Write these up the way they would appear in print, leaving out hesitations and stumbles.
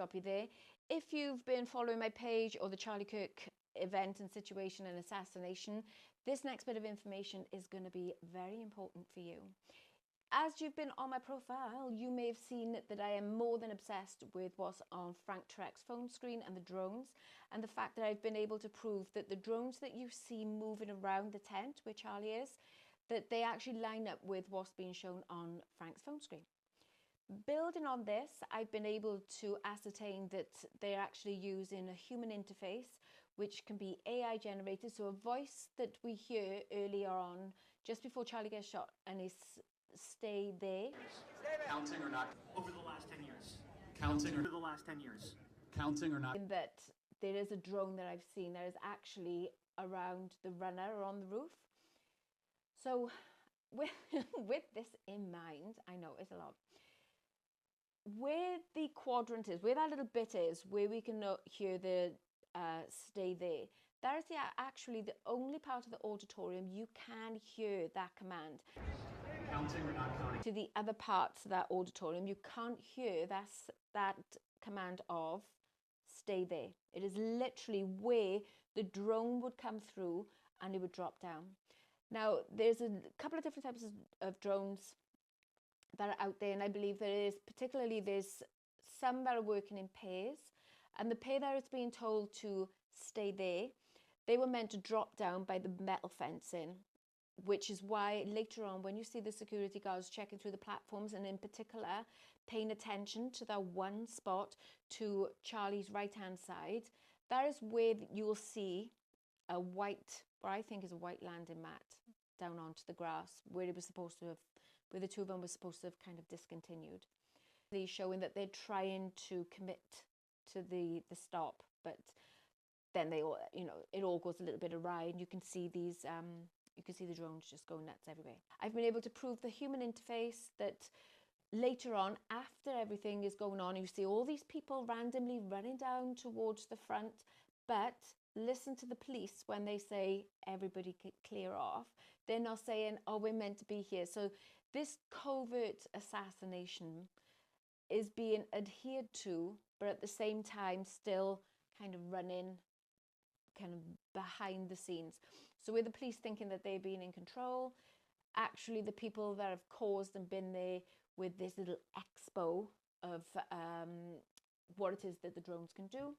stop you there. If you've been following my page or the Charlie Kirk event and situation and assassination, this next bit of information is going to be very important for you. As you've been on my profile, you may have seen that I am more than obsessed with what's on Frank Turek's phone screen and the drones, and the fact that I've been able to prove that the drones that you see moving around the tent where Charlie is, that they actually line up with what's being shown on Frank's phone screen. Building on this, I've been able to ascertain that they're actually using a human interface, which can be AI generated, so a voice that we hear earlier on, just before Charlie gets shot, and is stay there. Counting or not? Over the last 10 years. Counting or Over the last 10 years. counting or not? In that there is a drone that I've seen that is actually around the runner or on the roof. So with this in mind, I know it's a lot. Where the quadrant is, where that little bit is, where we can hear the stay there, that is actually the only part of the auditorium you can hear that command. Counting or not counting? To the other parts of that auditorium, you can't hear that command of stay there. It is literally where the drone would come through and it would drop down. Now, there's a couple of different types of drones that are out there, and I believe there's some that are working in pairs, and the pair that is being told to stay there, they were meant to drop down by the metal fencing, which is why later on when you see the security guards checking through the platforms, and in particular paying attention to that one spot to Charlie's right hand side, that is where you will see a white, or I think is a white landing mat down onto the grass, where it was supposed to have, where the two of them were supposed to have kind of discontinued. They're showing that they're trying to commit to the stop, but then they all, it all goes a little bit awry, and you can see these you can see the drones just going nuts everywhere. I've been able to prove the human interface, that later on, after everything is going on, you see all these people randomly running down towards the front, but listen to the police when they say everybody clear off. They're not saying, oh, we're meant to be here. So this covert assassination is being adhered to, but at the same time still kind of running kind of behind the scenes. So with the police thinking that they're being in control, actually the people that have caused and been there with this little expo of what it is that the drones can do,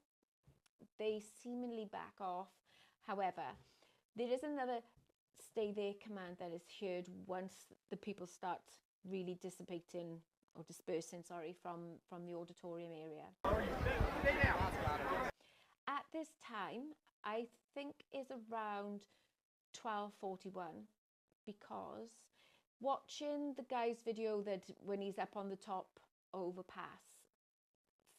they seemingly back off. However, there is another stay there command that is heard once the people start really dissipating or dispersing, from the auditorium area. At this time, I think is around 12:41, because watching the guy's video that when he's up on the top overpass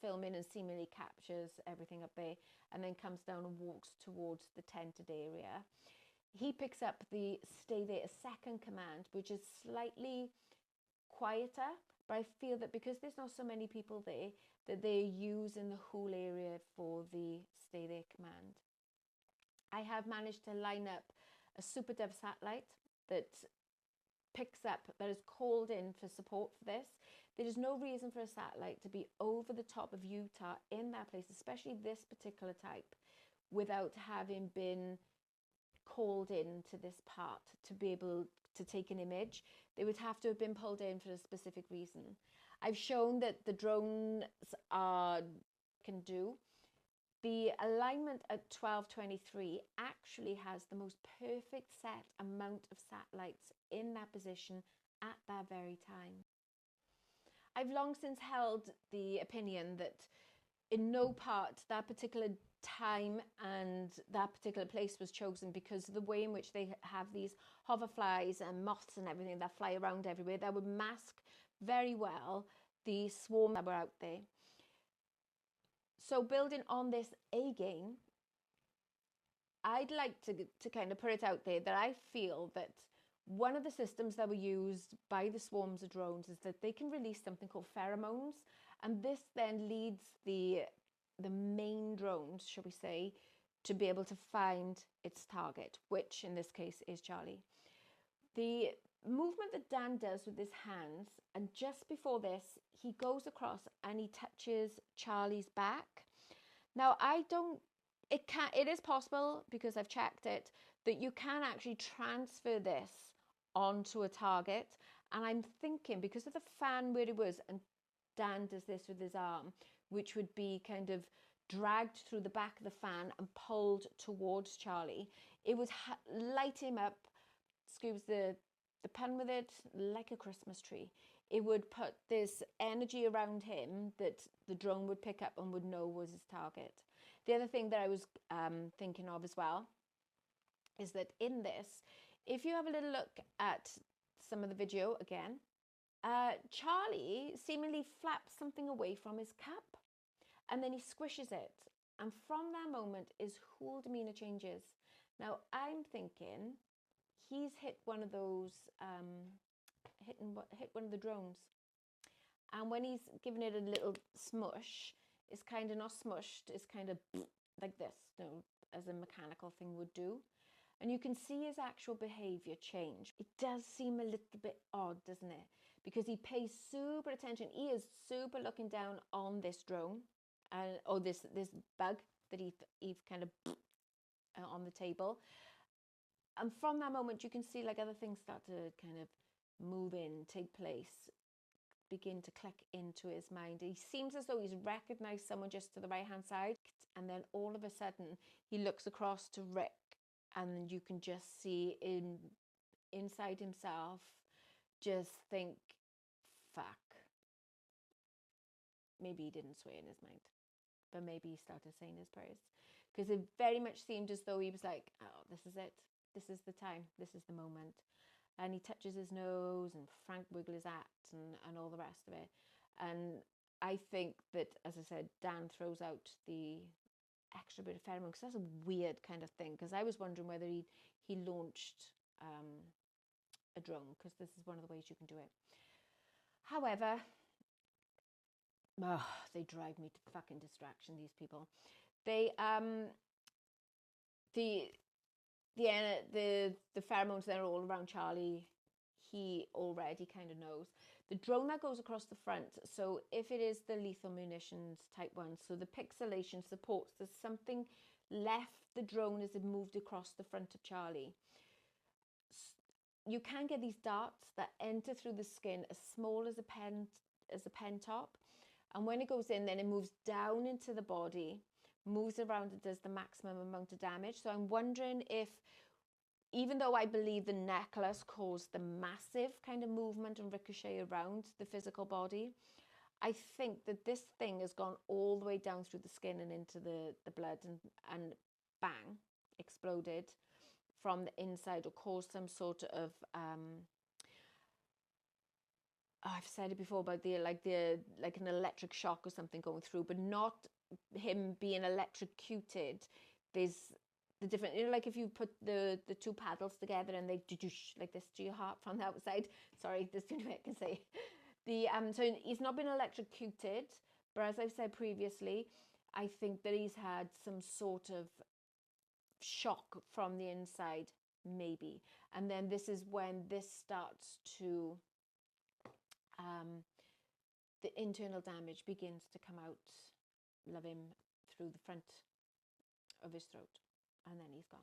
filming and seemingly captures everything up there and then comes down and walks towards the tented area, he picks up the stay there a second command, which is slightly quieter, but I feel that because there's not so many people there, that they're using the whole area for the stay there command. I have managed to line up a Super Dove satellite that picks up, that is called in for support for this. There is no reason for a satellite to be over the top of Utah in that place, especially this particular type, without having been called in to this part to be able to take an image. They would have to have been pulled in for a specific reason. I've shown that the drones can do. The alignment at 12:23 actually has the most perfect set amount of satellites in that position at that very time. I've long since held the opinion that in no part that particular time and that particular place was chosen because of the way in which they have these hoverflies and moths and everything that fly around everywhere that would mask very well the swarm that were out there. So building on this again, I'd like to kind of put it out there that I feel that one of the systems that were used by the swarms of drones is that they can release something called pheromones, and this then leads the main drones, shall we say, to be able to find its target, which in this case is Charlie. The movement that Dan does with his hands, and just before this, he goes across and he touches Charlie's back. Now, it is possible, because I've checked it, that you can actually transfer this onto a target. And I'm thinking, because of the fan where it was, and Dan does this with his arm, which would be kind of dragged through the back of the fan and pulled towards Charlie, it would light him up, excuse the pun with it, like a Christmas tree. It would put this energy around him that the drone would pick up and would know was his target. The other thing that I was thinking of as well is that in this, if you have a little look at some of the video again, Charlie seemingly flaps something away from his cup, and then he squishes it. And from that moment his whole demeanour changes. Now, I'm thinking he's hit one of those, hit one of the drones. And when he's giving it a little smush, it's kind of not smushed, it's kind of like this, you know, as a mechanical thing would do. And you can see his actual behaviour change. It does seem a little bit odd, doesn't it? Because he pays super attention. He is super looking down on this drone, or this bug that he's kind of on the table. And from that moment, you can see like other things start to kind of move in, take place, begin to click into his mind. He seems as though he's recognised someone just to the right-hand side, and then all of a sudden he looks across to Rick, and you can just see inside himself just think, fuck. Maybe he didn't swear in his mind, but maybe he started saying his prayers, because it very much seemed as though he was like, oh, this is it. This is the time. This is the moment. And he touches his nose, and Frank wiggles his hat, and all the rest of it. And I think that, as I said, Dan throws out the extra bit of pheromone, because that's a weird kind of thing. Because I was wondering whether he launched a drone, because this is one of the ways you can do it. However, they drive me to fucking distraction, these people. They the pheromones, they're all around Charlie. He already kind of knows. The drone that goes across the front, so if it is the lethal munitions type one, so the pixelation supports, there's something left the drone as it moved across the front of Charlie. You can get these darts that enter through the skin as small as a pen top, and when it goes in, then it moves down into the body, moves around and does the maximum amount of damage. So I'm wondering if, even though I believe the necklace caused the massive kind of movement and ricochet around the physical body, I think that this thing has gone all the way down through the skin and into the blood, and bang, exploded from the inside, or caused some sort of I've said it before about like an electric shock or something going through, but not him being electrocuted. There's the different, you know, like if you put the two paddles together and they like this to your heart from the outside. Sorry, there's the only way I can say. So he's not been electrocuted, but as I've said previously, I think that he's had some sort of shock from the inside, maybe. And then this is when this starts to, the internal damage begins to come out, love him, through the front of his throat, and then he's gone.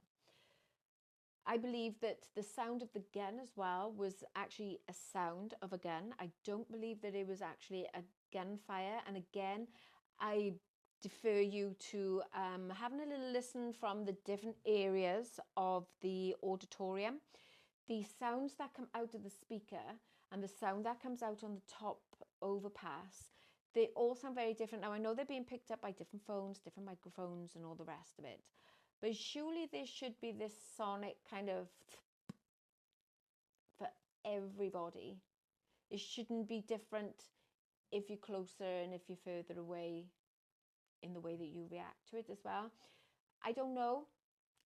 I believe that the sound of the gun as well was actually a sound of a gun. I don't believe that it was actually a gunfire. And again, I defer you to having a little listen from the different areas of the auditorium. The sounds that come out of the speaker and the sound that comes out on the top overpass, they all sound very different. Now, I know they're being picked up by different phones, different microphones, and all the rest of it. But surely there should be this sonic kind of for everybody. It shouldn't be different if you're closer and if you're further away in the way that you react to it as well. I don't know.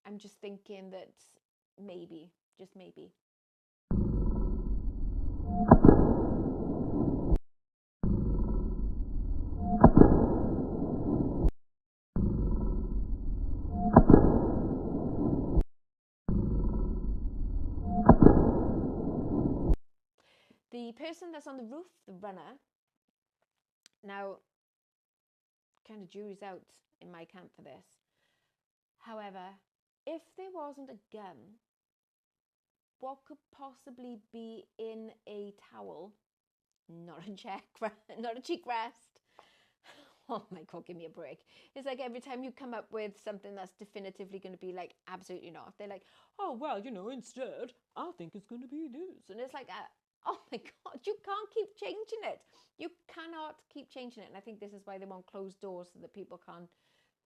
I'm just thinking that maybe, just maybe. The person that's on the roof, the runner, now, kind of jury's out in my camp for this. However, if there wasn't a gun, what could possibly be in a towel? Not a cheek rest. Oh my God, give me a break. It's like every time you come up with something that's definitively going to be like, absolutely not. They're like, oh, well, instead, I think it's going to be this. And it's like, oh my God, you can't keep changing it. You cannot keep changing it. And I think this is why they want closed doors, so that people can't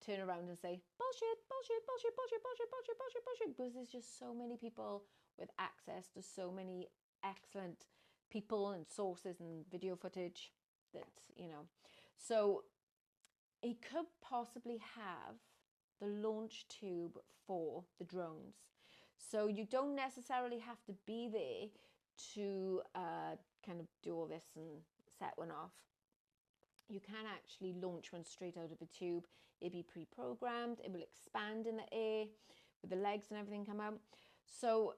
turn around and say, bullshit, bullshit, bullshit, bullshit, bullshit, bullshit, bullshit, bullshit. Because there's just so many people with access to so many excellent people and sources and video footage that, So it could possibly have the launch tube for the drones. So you don't necessarily have to be there to kind of do all this and set one off. You can actually launch one straight out of a tube. It'll be pre-programmed. It will expand in the air with the legs and everything come out. So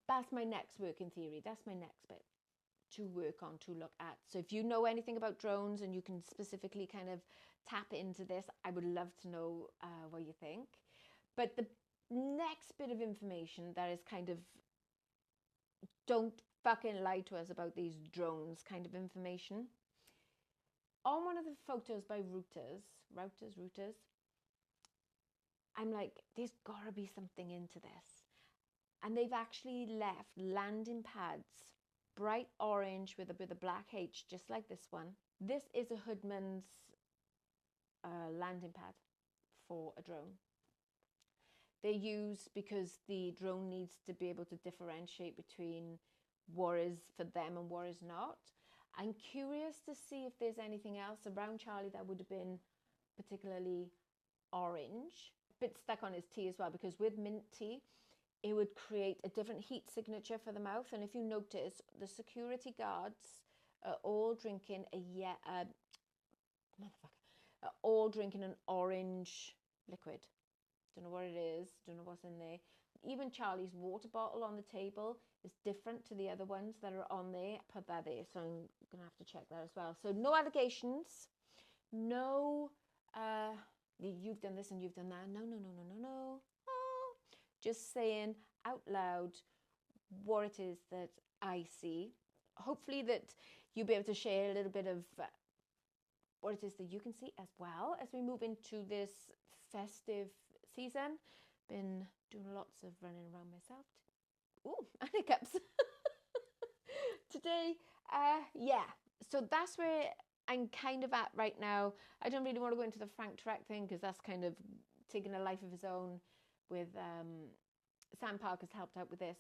that's my next working theory. That's my next bit to work on, to look at. So if you know anything about drones and you can specifically kind of tap into this, I would love to know what you think. But the next bit of information that is kind of, don't fucking lie to us about these drones kind of information. On one of the photos by Reuters, I'm like, there's gotta be something into this. And they've actually left landing pads, bright orange with a black H, just like this one. This is a Hoodman's landing pad for a drone. They're used because the drone needs to be able to differentiate between what is for them and what is not. I'm curious to see if there's anything else around Charlie that would have been particularly orange. A bit stuck on his tea as well, because with mint tea, it would create a different heat signature for the mouth. And if you notice, the security guards are all drinking all drinking an orange liquid. Don't know what it is, don't know what's in there. Even Charlie's water bottle on the table is different to the other ones that are on there. Put that there, so I'm gonna have to check that as well. So no allegations, no you've done this and you've done that. No. Oh, just saying out loud what it is that I see. Hopefully that you'll be able to share a little bit of what it is that you can see as well as we move into this festive season. Been doing lots of running around myself. Ooh, and hiccups. Today, yeah. So that's where I'm kind of at right now. I don't really want to go into the Frank Turek thing, because that's kind of taken a life of his own. With Sam Parker's helped out with this.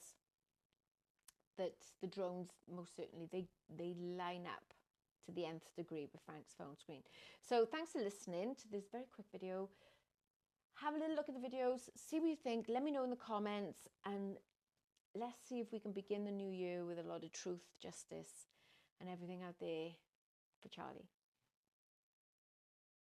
That the drones, most certainly, they line up to the nth degree with Frank's phone screen. So thanks for listening to this very quick video. Have a little look at the videos, see what you think, let me know in the comments, and let's see if we can begin the new year with a lot of truth, justice, and everything out there for Charlie.